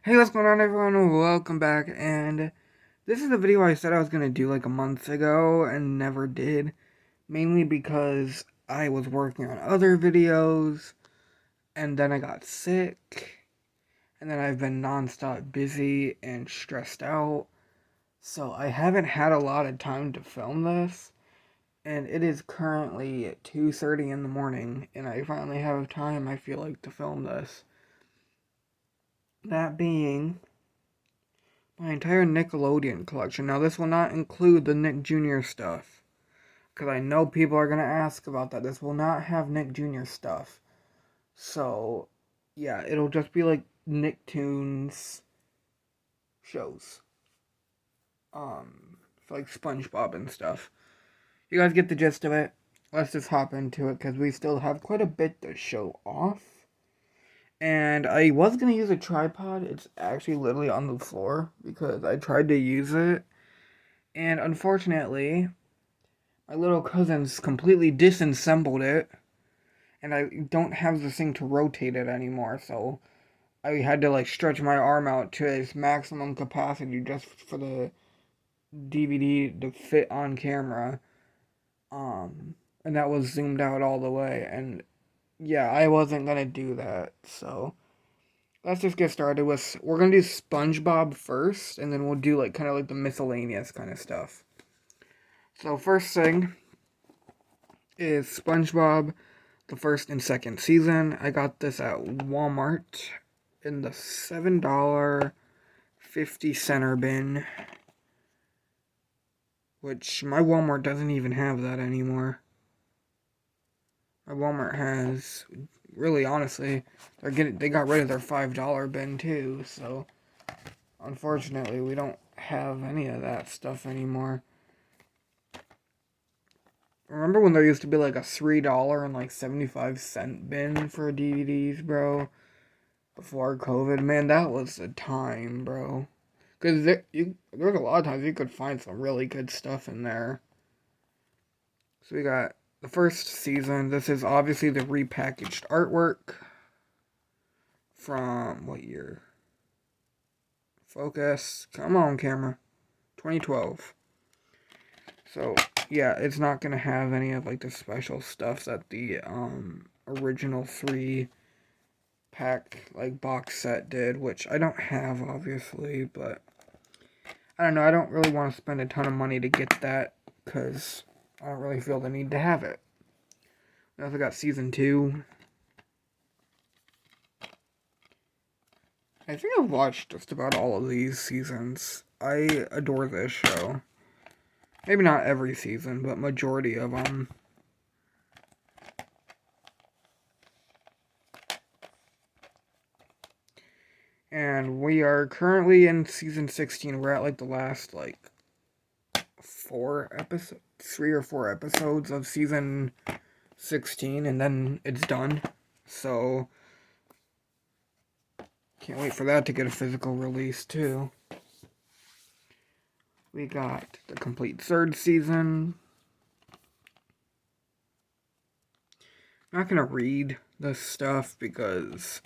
Hey, what's going on, everyone? Welcome back. And this is a video I said I was going to do like a month ago and never did. Mainly because I was working on other videos and then I got sick. And then I've been nonstop busy and stressed out. So I haven't had a lot of time to film this. And it is currently 2:30 in the morning. And I finally have time, I feel like, to film this. That being my entire Nickelodeon collection. Now, this will not include the Nick Jr. stuff, because I know people are going to ask about that. This will not have Nick Jr. stuff. So, yeah, it'll just be like Nicktoons shows. For like SpongeBob and stuff. You guys get the gist of it. Let's just hop into it, because we still have quite a bit to show off. And I was going to use a tripod. It's actually literally on the floor, because I tried to use it. And unfortunately, my little cousins completely disassembled it, and I don't have the thing to rotate it anymore, so I had to like stretch my arm out to its maximum capacity just for the DVD to fit on camera. And that was zoomed out all the way, and yeah, I wasn't gonna do that, so let's just get started with, we're gonna do SpongeBob first, and then we'll do like kind of like the miscellaneous kind of stuff. So first thing is SpongeBob, the first and second season. I got this at Walmart in the $7.50 bin, which my Walmart doesn't even have that anymore. My Walmart has, really honestly, they got rid of their $5 bin too, so unfortunately we don't have any of that stuff anymore. Remember when there used to be like a $3 and like 75-cent bin for DVDs, bro? Before COVID, man, that was the time, bro. Because there's a lot of times you could find some really good stuff in there. So we got the first season. This is obviously the repackaged artwork from what year? Focus. Come on, camera. 2012. So, yeah, it's not going to have any of like the special stuff that the original 3-pack like box set did, which I don't have obviously, but I don't know, I don't really want to spend a ton of money to get that, because I don't really feel the need to have it. We also got season 2. I think I've watched just about all of these seasons. I adore this show. Maybe not every season, but majority of them. And we are currently in season 16. We're at like the last like 3 or 4 episodes of season 16, and then it's done. So can't wait for that to get a physical release too. We got the complete third season. I'm not gonna read this stuff because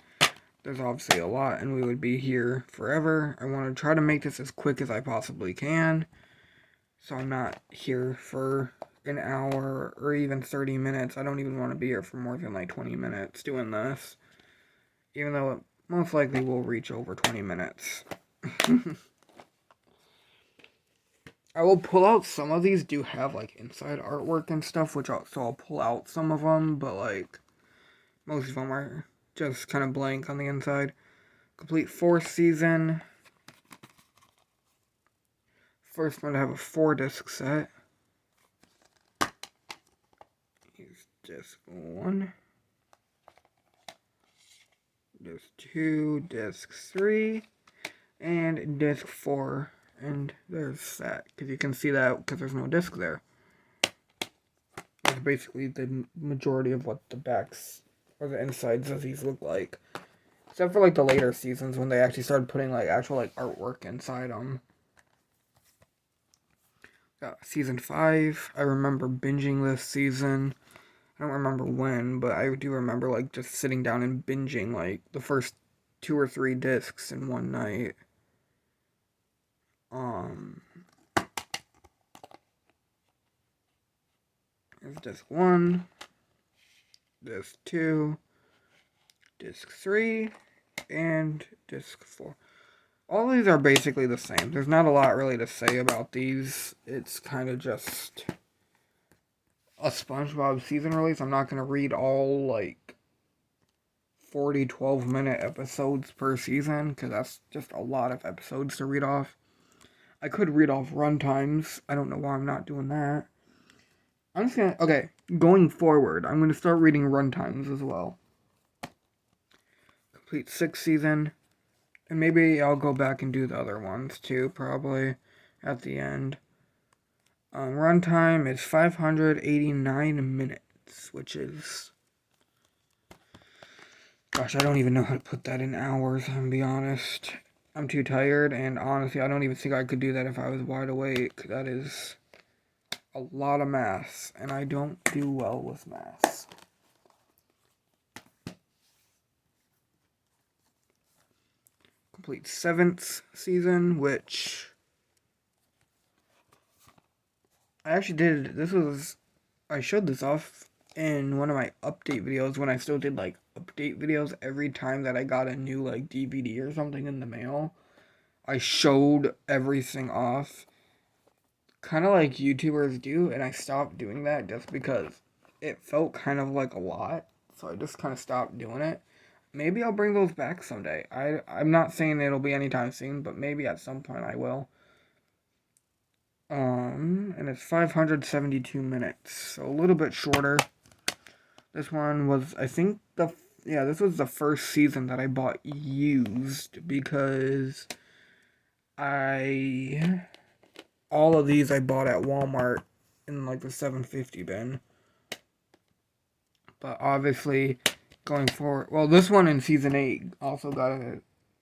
there's obviously a lot and we would be here forever. I want to try to make this as quick as I possibly can, so I'm not here for an hour or even 30 minutes. I don't even want to be here for more than like 20 minutes doing this, even though it most likely will reach over 20 minutes. I will pull out some of these do have like inside artwork and stuff, so I'll pull out some of them, but like most of them are just kind of blank on the inside. Complete 4th season. First one to have a 4-disc set. Here's disc 1. Disc 2, disc 3, and disc 4. And there's that, because you can see that because there's no disc there. That's basically the majority of what the backs or the insides of these look like. Except for like the later seasons when they actually started putting like actual like artwork inside them. Season 5. I remember binging this season. I don't remember when, but I do remember like just sitting down and binging like the first 2 or 3 discs in one night. Here's disc 1, disc 2, disc 3, and disc 4. All these are basically the same. There's not a lot really to say about these. It's kind of just a SpongeBob season release. I'm not going to read all, like, 40 12-minute episodes per season, because that's just a lot of episodes to read off. I could read off runtimes. I don't know why I'm not doing that. I'm just gonna, okay, going forward, I'm gonna start reading runtimes as well. Complete 6th season, and maybe I'll go back and do the other ones too, probably, at the end. Runtime is 589 minutes, which is... Gosh, I don't even know how to put that in hours, I'm gonna be honest. I'm too tired, and honestly, I don't even think I could do that if I was wide awake. That is a lot of math, and I don't do well with math. Complete 7th season, which I actually did. I showed this off in one of my update videos when I still did like update videos every time that I got a new like DVD or something in the mail. I showed everything off, kind of like YouTubers do, and I stopped doing that just because it felt kind of like a lot, so I just kind of stopped doing it. Maybe I'll bring those back someday. I'm not saying it'll be anytime soon, but maybe at some point I will. And it's 572 minutes, so a little bit shorter. This one was, I think, this was the first season that I bought used, because all of these I bought at Walmart in like the $7.50 bin. But obviously, going forward, well, this one in season 8 also got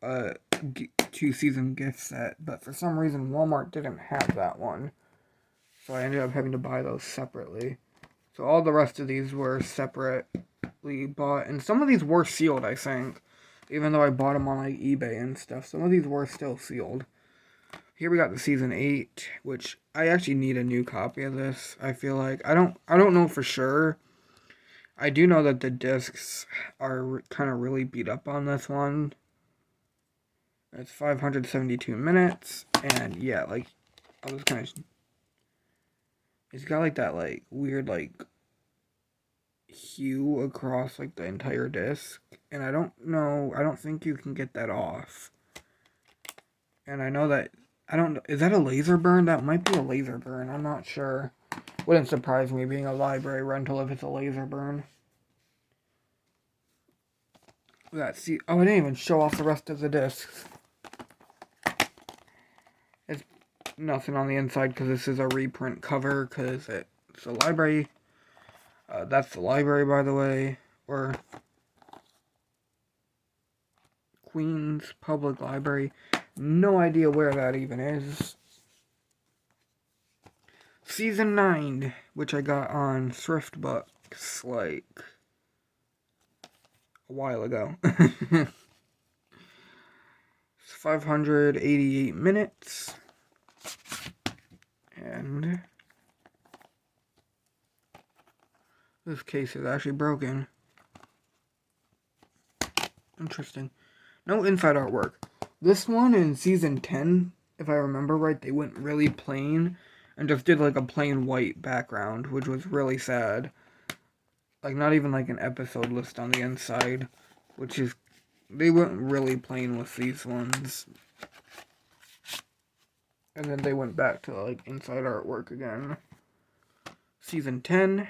a 2-season gift set, but for some reason Walmart didn't have that one, so I ended up having to buy those separately. So all the rest of these were separately bought, and some of these were sealed, I think, even though I bought them on like eBay and stuff. Some of these were still sealed. Here we got the season 8, which I actually need a new copy of this. I feel like I don't know for sure. I do know that the discs are kind of really beat up on this one. It's 572 minutes, and yeah, like, I was kind of... It's got, like, that, like, weird, like, hue across, like, the entire disc, and I don't think you can get that off. And I know that, is that a laser burn? That might be a laser burn, I'm not sure. Wouldn't surprise me being a library rental if it's a laser burn. Let's see. Oh, I didn't even show off the rest of the discs. It's nothing on the inside because this is a reprint cover because it's a library. That's the library, by the way. Or Queens Public Library. No idea where that even is. Season 9, which I got on Thrift Books, like, a while ago. It's 588 minutes. And this case is actually broken. Interesting. No inside artwork. This one in season 10, if I remember right, they went really plain and just did like a plain white background, which was really sad. Like, not even like an episode list on the inside, which is, they went really plain with these ones. And then they went back to like inside artwork again. Season 10.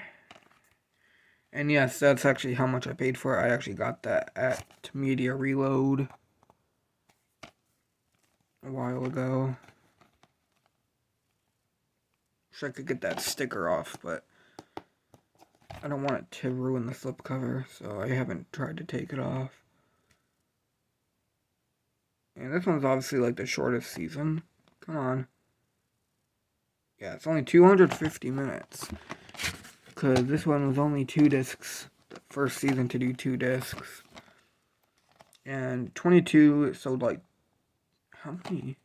And yes, that's actually how much I paid for it. I actually got that at Media Reload a while ago. Wish I could get that sticker off, but I don't want it to ruin the slipcover, so I haven't tried to take it off. And this one's obviously like the shortest season. Come on. Yeah, it's only 250 minutes. Because this one was only 2 discs. The first season to do 2 discs. And 22 sold like, how many?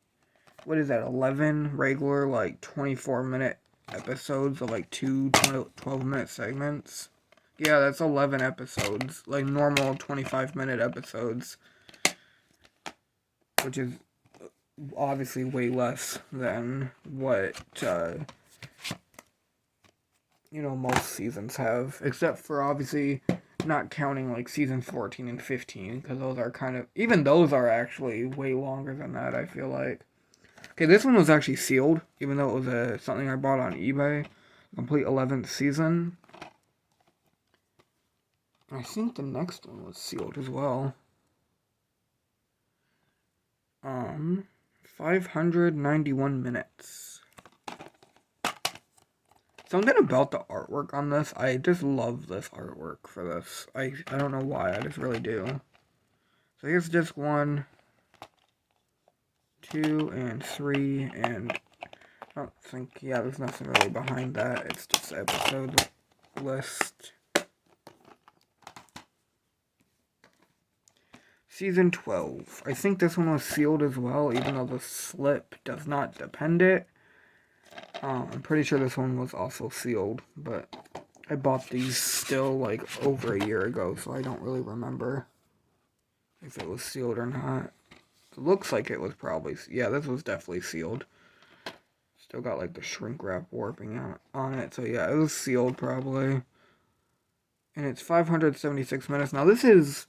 What is that, 11 regular, like 24-minute episodes of like 12-minute segments? Yeah, that's 11 episodes, like normal 25-minute episodes, which is obviously way less than what, most seasons have, except for obviously not counting like season 14 and 15, because those are even those are actually way longer than that, I feel like. Okay, this one was actually sealed, even though it was something I bought on eBay. Complete 11th season. I think the next one was sealed as well. 591 minutes. Something about the artwork on this, I just love this artwork for this. I don't know why, I just really do. So here's disc 1, 2, and 3, and I don't think, yeah, there's nothing really behind that. It's just the episode list. Season 12. I think this one was sealed as well, even though the slip does not depend it. I'm pretty sure this one was also sealed, but I bought these still like over a year ago, so I don't really remember if it was sealed or not. It looks like it was probably, yeah, this was definitely sealed. Still got like the shrink wrap warping on it, so yeah, it was sealed probably. And it's 576 minutes. Now this is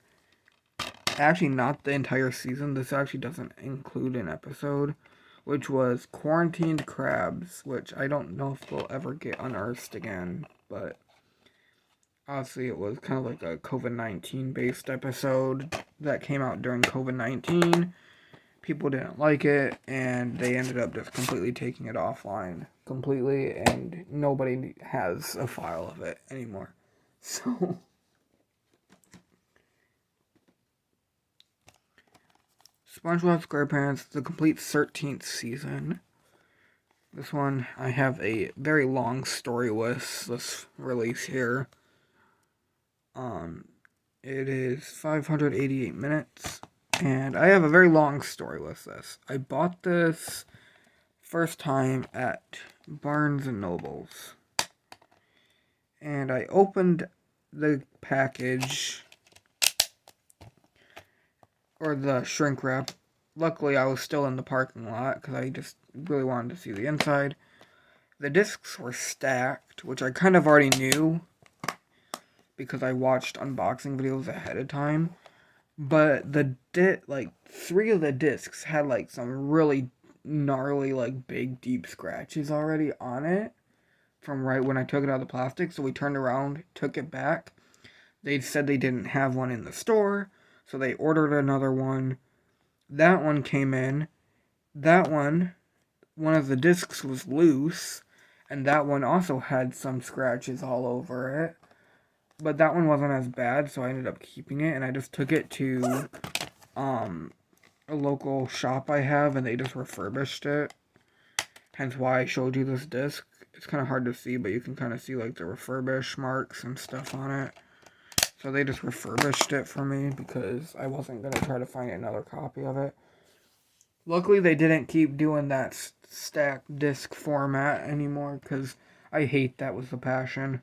actually not the entire season. This actually doesn't include an episode, which was Quarantined Crabs, which I don't know if they'll ever get unearthed again, but obviously it was kind of like a COVID-19 based episode that came out during COVID-19. People didn't like it, and they ended up just completely taking it offline completely, and nobody has a file of it anymore. So SpongeBob SquarePants, the complete 13th season. This one, I have a very long story with this release here. It is 588 minutes, and I have a very long story with this. I bought this first time at Barnes & Nobles, and I opened the package, or the shrink wrap. Luckily, I was still in the parking lot, because I just really wanted to see the inside. The discs were stacked, which I kind of already knew, because I watched unboxing videos ahead of time. But like 3 of the discs had like some really gnarly, like big deep scratches already on it from right when I took it out of the plastic. So we turned around, took it back. They said they didn't have one in the store, so they ordered another one. That one came in. That one of the discs was loose, and that one also had some scratches all over it. But that one wasn't as bad, so I ended up keeping it, and I just took it to a local shop I have, and they just refurbished it. Hence why I showed you this disc. It's kind of hard to see, but you can kind of see like the refurbish marks and stuff on it. So they just refurbished it for me because I wasn't going to try to find another copy of it. Luckily, they didn't keep doing that stacked disc format anymore, because I hate that was the passion.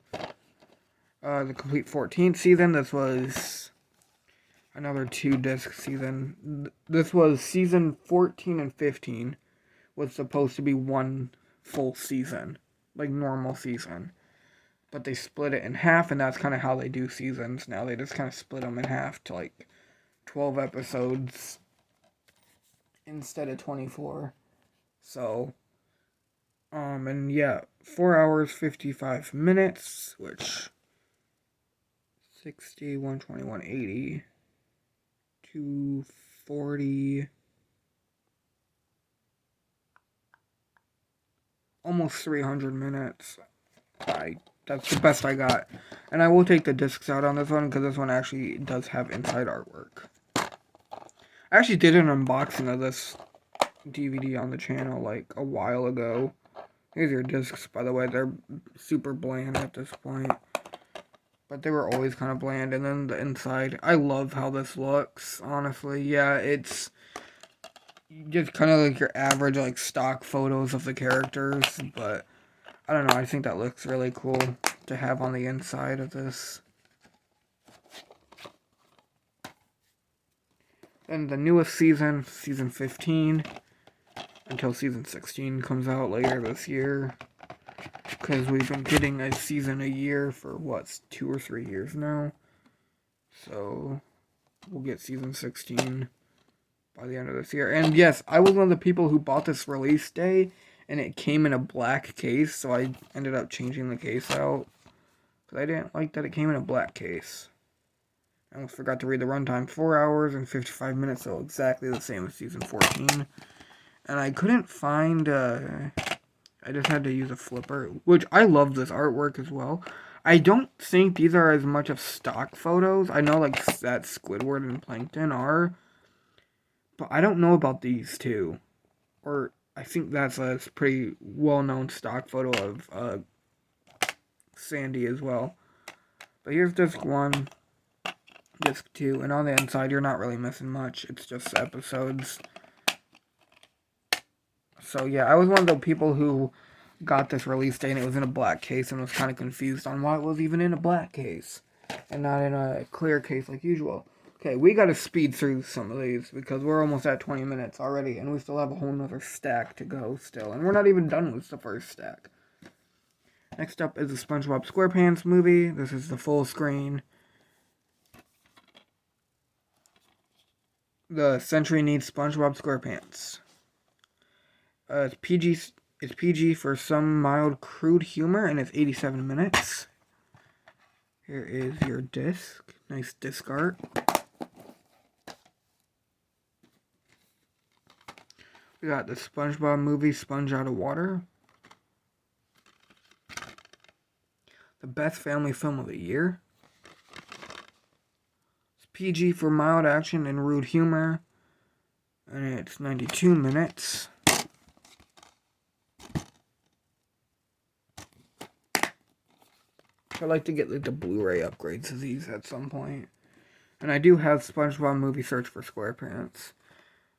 The complete 14th season, this was another 2-disc season. This was season 14 and 15, was supposed to be one full season, like normal season. But they split it in half, and that's kind of how they do seasons now. They just kind of split them in half to like 12 episodes instead of 24. So, and yeah, 4 hours, 55 minutes, which 60, 120, 180, 240, almost 300 minutes. That's the best I got. And I will take the discs out on this one, because this one actually does have inside artwork. I actually did an unboxing of this DVD on the channel like a while ago. Here's your discs, by the way. They're super bland at this point. but they were always kind of bland. And then the inside, I love how this looks, honestly. Yeah, it's just kind of like your average, like, stock photos of the characters, but I don't know, I think that looks really cool to have on the inside of this. And the newest season, season 15, until season 16 comes out later this year. Because we've been getting a season a year for, what, 2 or 3 years now. So, we'll get season 16 by the end of this year. And yes, I was one of the people who bought this release day, and it came in a black case, so I ended up changing the case out. Because I didn't like that it came in a black case. I almost forgot to read the runtime. 4 hours and 55 minutes, so exactly the same as season 14. And I couldn't find, I just had to use a flipper, which I love this artwork as well. I don't think these are as much of stock photos. I know, like, that Squidward and Plankton are, but I don't know about these two. Or, I think that's a pretty well-known stock photo of Sandy as well. But here's disc 1, disc 2, and on the inside you're not really missing much. It's just episodes. So yeah, I was one of the people who got this release day and it was in a black case and was kind of confused on why it was even in a black case and not in a clear case like usual. Okay, we gotta speed through some of these because we're almost at 20 minutes already and we still have a whole nother stack to go still. And we're not even done with the first stack. Next up is the SpongeBob SquarePants movie. This is the full screen. The Century Needs SpongeBob SquarePants. It's PG for some mild crude humor, and it's 87 minutes. Here is your disc. Nice disc art. We got the SpongeBob movie, Sponge Out of Water. The best family film of the year. It's PG for mild action and rude humor, and it's 92 minutes. I'd like to get like the Blu-ray upgrades of these at some point. And I do have SpongeBob Movie Search for SquarePants.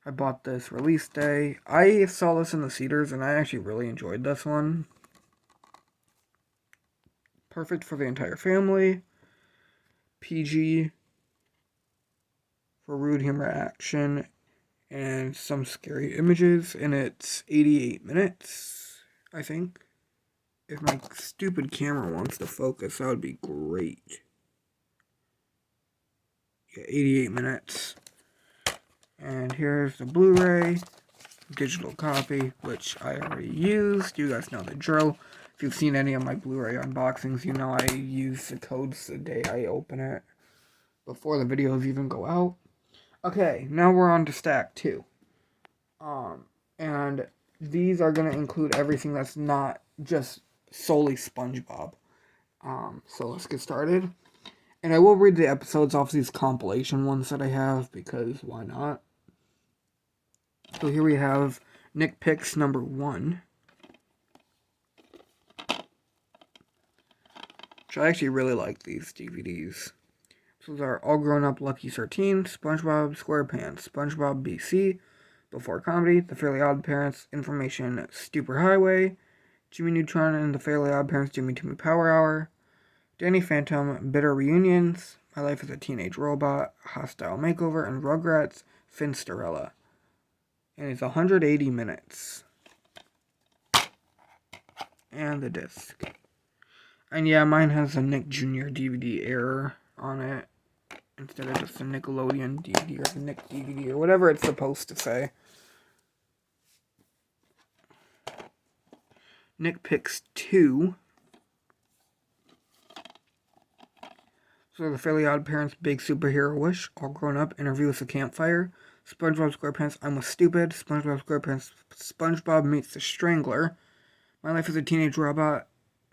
I bought this release day. I saw this in the theaters and I actually really enjoyed this one. Perfect for the entire family. PG for rude humor, action, and some scary images. And it's 88 minutes, I think. If my stupid camera wants to focus, that would be great. Yeah, 88 minutes. And here's the Blu-ray, digital copy, which I already used. You guys know the drill. If you've seen any of my Blu-ray unboxings, you know I use the codes the day I open it, before the videos even go out. Okay, now we're on to stack 2. And these are going to include everything that's not just solely SpongeBob. So let's get started. And I will read the episodes off these compilation ones that I have, because why not? So here we have Nick Picks number 1. Which I actually really like these DVDs. So these are All Grown Up Lucky 13, SpongeBob SquarePants, SpongeBob BC, Before Comedy, The Fairly Odd Parents, Information Stupor Highway, Jimmy Neutron and The Fairly Odd Parents Jimmy Timmy Power Hour, Danny Phantom, Bitter Reunions, My Life as a Teenage Robot, Hostile Makeover, and Rugrats, Finstarella. And it's 180 minutes. And the disc. And yeah, mine has a Nick Jr. DVD error on it, instead of just a Nickelodeon DVD or the Nick DVD or whatever it's supposed to say. Nick Picks 2. So The Fairly Odd Parents Big Superhero Wish, All Grown Up, Interview with the Campfire, SpongeBob SquarePants I'm Was Stupid, SpongeBob SquarePants SpongeBob Meets the Strangler, My Life as a Teenage Robot,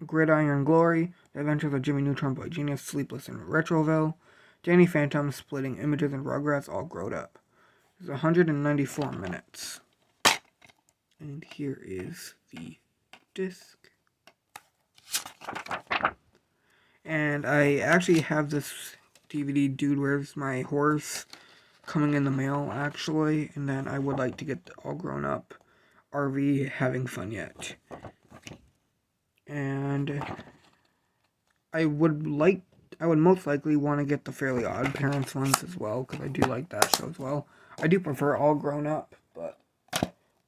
Gridiron Glory, The Adventures of Jimmy Neutron Boy Genius, Sleepless in Retroville, Danny Phantom, Splitting Images, and Rugrats All Growed Up. It's 194 minutes. And here is the disc. And I actually have this DVD, Dude, Where's My Horse, coming in the mail, actually. And then I would like to get the All Grown Up RV, Having Fun Yet. And I would most likely want to get the Fairly Odd Parents ones as well, because I do like that show as well. I do prefer All Grown Up, but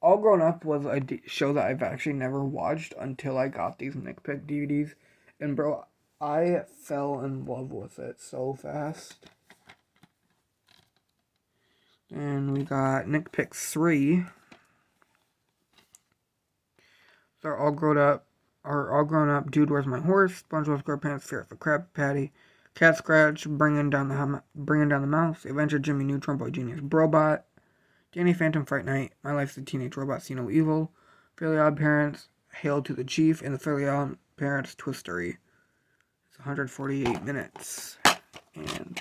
All Grown Up was a show that I've actually never watched until I got these Nick Pick DVDs. And bro, I fell in love with it so fast. And we got Nick Pick 3. They're all grown up. All grown up. Dude, Where's My Horse? SpongeBob SquarePants, Fear of the Krabby Patty, Cat Scratch, Bringing Down the Mouse, Adventure Jimmy Neutron Boy Genius Brobot, Danny Phantom Fright Night, My Life's a Teenage Robot, See No Evil, Fairly Odd Parents, Hail to the Chief, and the Fairly Odd Parents Twistery. It's 148 minutes. And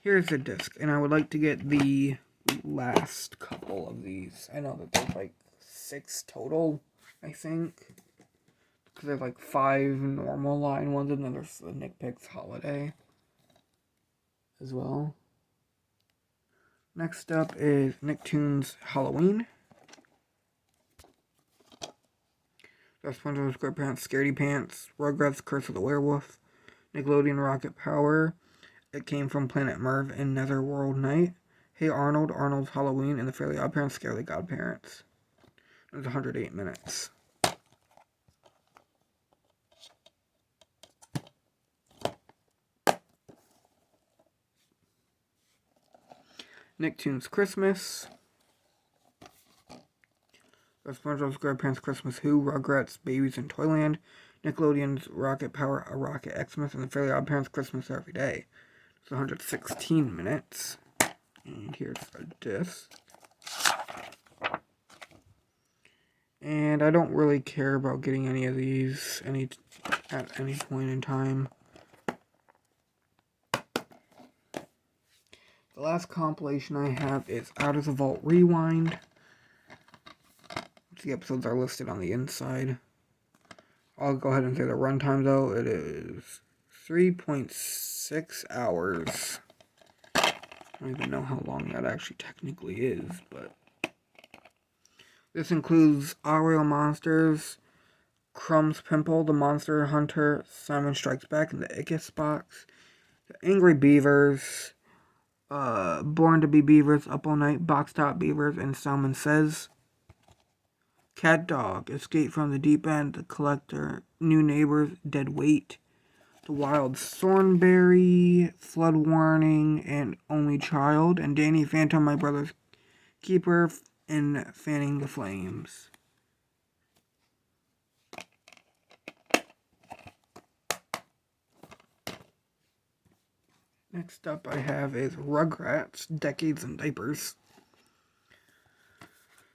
here's the disc. And I would like to get the last couple of these. I know that there's like 6 total, I think. Because there's like 5 normal line ones, and then there's the Nick Picks Holiday as well. Next up is Nicktoons Halloween. There's SpongeBob SquarePants Scaredy Pants, Rugrats Curse of the Werewolf, Nickelodeon Rocket Power, It Came from Planet Merv and Netherworld Night, Hey Arnold, Arnold's Halloween, and the Fairly Odd Parents Scare the Godparents. It's 108 minutes. Nicktoons Christmas. There's SpongeBob SquarePants Christmas Who, Rugrats, Babies in Toyland, Nickelodeon's Rocket Power, A Rocket Xmas, and the Fairly Odd Parents Christmas Every Day. It's 116 minutes. And here's a disc. And I don't really care about getting any of these at any point in time. The last compilation I have is Out of the Vault Rewind. The episodes are listed on the inside. I'll go ahead and say the runtime, though. It is 3.6 hours. I don't even know how long that actually technically is, but this includes Aerial Monsters, Crumb's Pimple, The Monster Hunter, Simon Strikes Back, and the Ickis Box, The Angry Beavers, Born to be Beavers, Up All Night, Box Top Beavers, and Salmon Says, Cat Dog, Escape from the Deep End, The Collector, New Neighbors, Dead Weight, The Wild Thornberry, Flood Warning, and Only Child, and Danny Phantom, My Brother's Keeper, and Fanning the Flames. Next up I have is Rugrats, Decades in Diapers.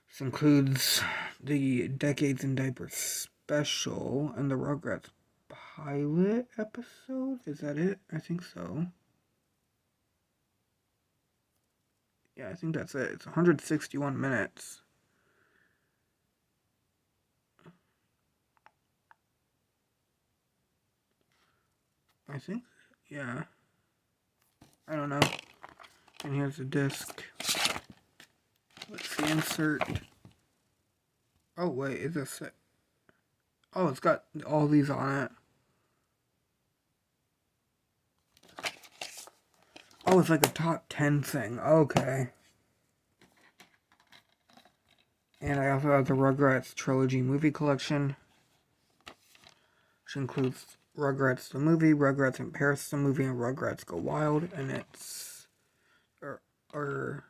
This includes the Decades in Diapers special and the Rugrats pilot episode. Is that it? I think so. Yeah, I think that's it. It's 161 minutes. I think, yeah. I don't know. And here's the disc. Let's see, insert. Oh, wait, is this it? Oh, it's got all these on it. Oh, it's like a top 10 thing. Okay. And I also have the Rugrats Trilogy Movie Collection, which includes Rugrats the Movie, Rugrats in Paris the Movie, and Rugrats Go Wild. And it's... Or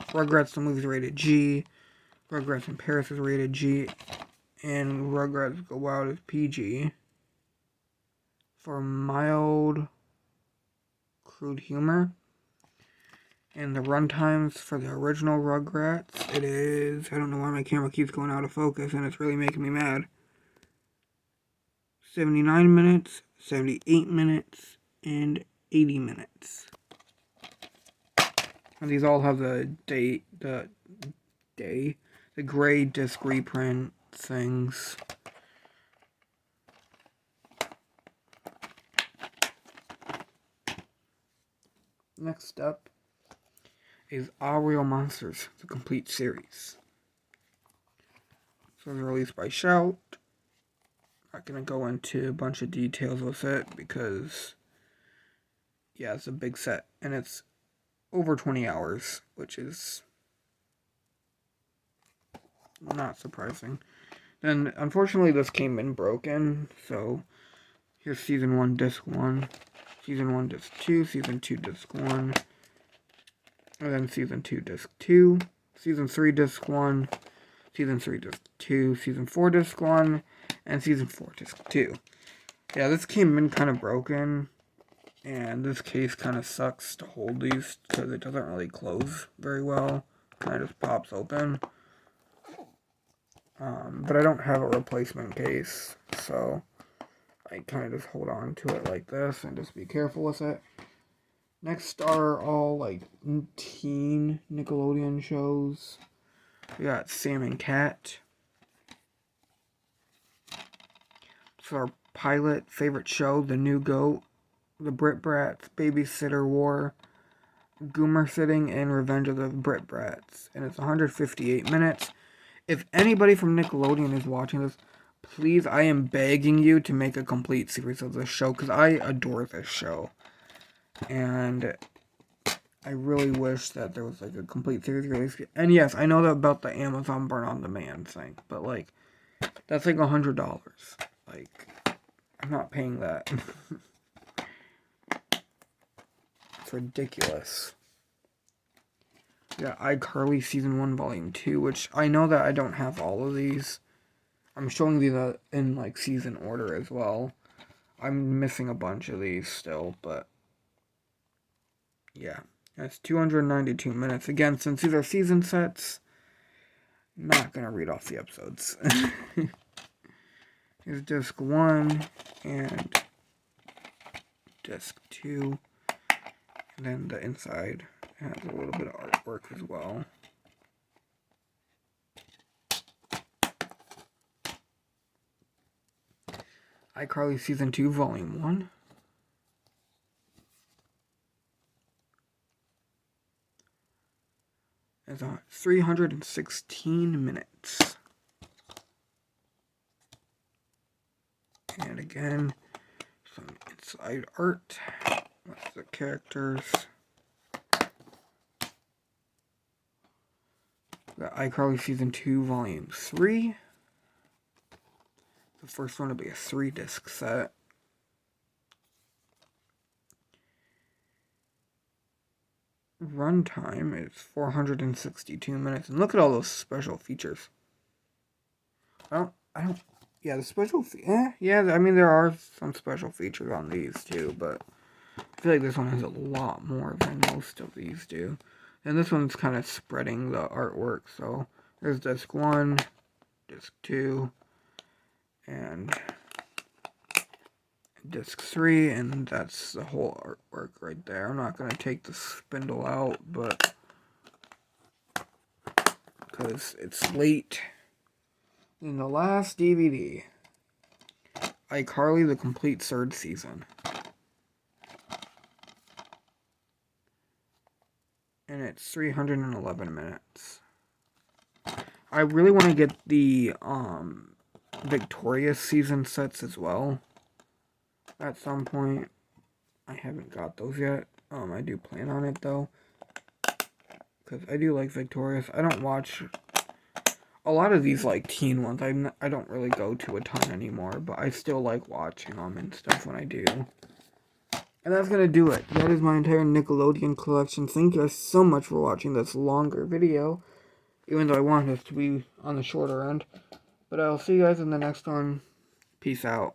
Rugrats the Movie is rated G, Rugrats in Paris is rated G, and Rugrats Go Wild is PG. For mild, crude humor. And the runtimes for the original Rugrats, it is... I don't know why my camera keeps going out of focus, and it's really making me mad. 79 minutes, 78 minutes, and 80 minutes. And these all have the gray disc reprint things. Next up is Our Real Monsters, the complete series. So it was released by Shout. Not gonna go into a bunch of details with it because, yeah, it's a big set and it's over 20 hours, which is not surprising. Then, unfortunately, this came in broken, so here's Season 1, Disc 1, Season 1, Disc 2, Season 2, Disc 1, and then Season 2, Disc 2, Season 3, Disc 1, Season 3, Disc 2, Season 4, Disc 1, and Season 4, Disc 2. Yeah, this came in kind of broken, and this case kind of sucks to hold these because it doesn't really close very well. Kind of just pops open. But I don't have a replacement case, so I kind of just hold on to it like this and just be careful with it. Next are all like teen Nickelodeon shows. We got Sam and Cat. For our pilot favorite show, The New Goat, The Brit Brats, Babysitter War, Goomer Sitting, and Revenge of the Brit Brats. And it's 158 minutes. If anybody from Nickelodeon is watching this, please, I am begging you to make a complete series of this show, because I adore this show. And I really wish that there was, like, a complete series release. And yes, I know that about the Amazon Burn On Demand thing, but, like, that's, like, $100. Like, I'm not paying that. It's ridiculous. Yeah, iCarly Season 1, Volume 2, which I know that I don't have all of these. I'm showing these in, like, season order as well. I'm missing a bunch of these still, but yeah. That's 292 minutes. Again, since these are season sets, not gonna read off the episodes. Here's Disc 1 and Disc 2. And then the inside has a little bit of artwork as well. iCarly Season 2, Volume 1. It's 316 minutes. And again, some inside art. That's the characters. Got iCarly Season 2, Volume 3. The first one will be a 3-disc set. Runtime is 462 minutes. And look at all those special features. Yeah, the special yeah, I mean, there are some special features on these too, but I feel like this one has a lot more than most of these do. And this one's kind of spreading the artwork, so there's Disc 1, Disc 2, and Disc 3, and that's the whole artwork right there. I'm not going to take the spindle out, but because it's late. In the last DVD, iCarly, the complete third season. And it's 311 minutes. I really want to get the Victorious season sets as well. At some point. I haven't got those yet. I do plan on it though. Because I do like Victorious. I don't watch a lot of these like teen ones. I don't really go to a ton anymore, but I still like watching them and stuff when I do. And that's gonna do it. That is my entire Nickelodeon collection. Thank you guys so much for watching this longer video, even though I want this to be on the shorter end. But I'll see you guys in the next one. Peace out.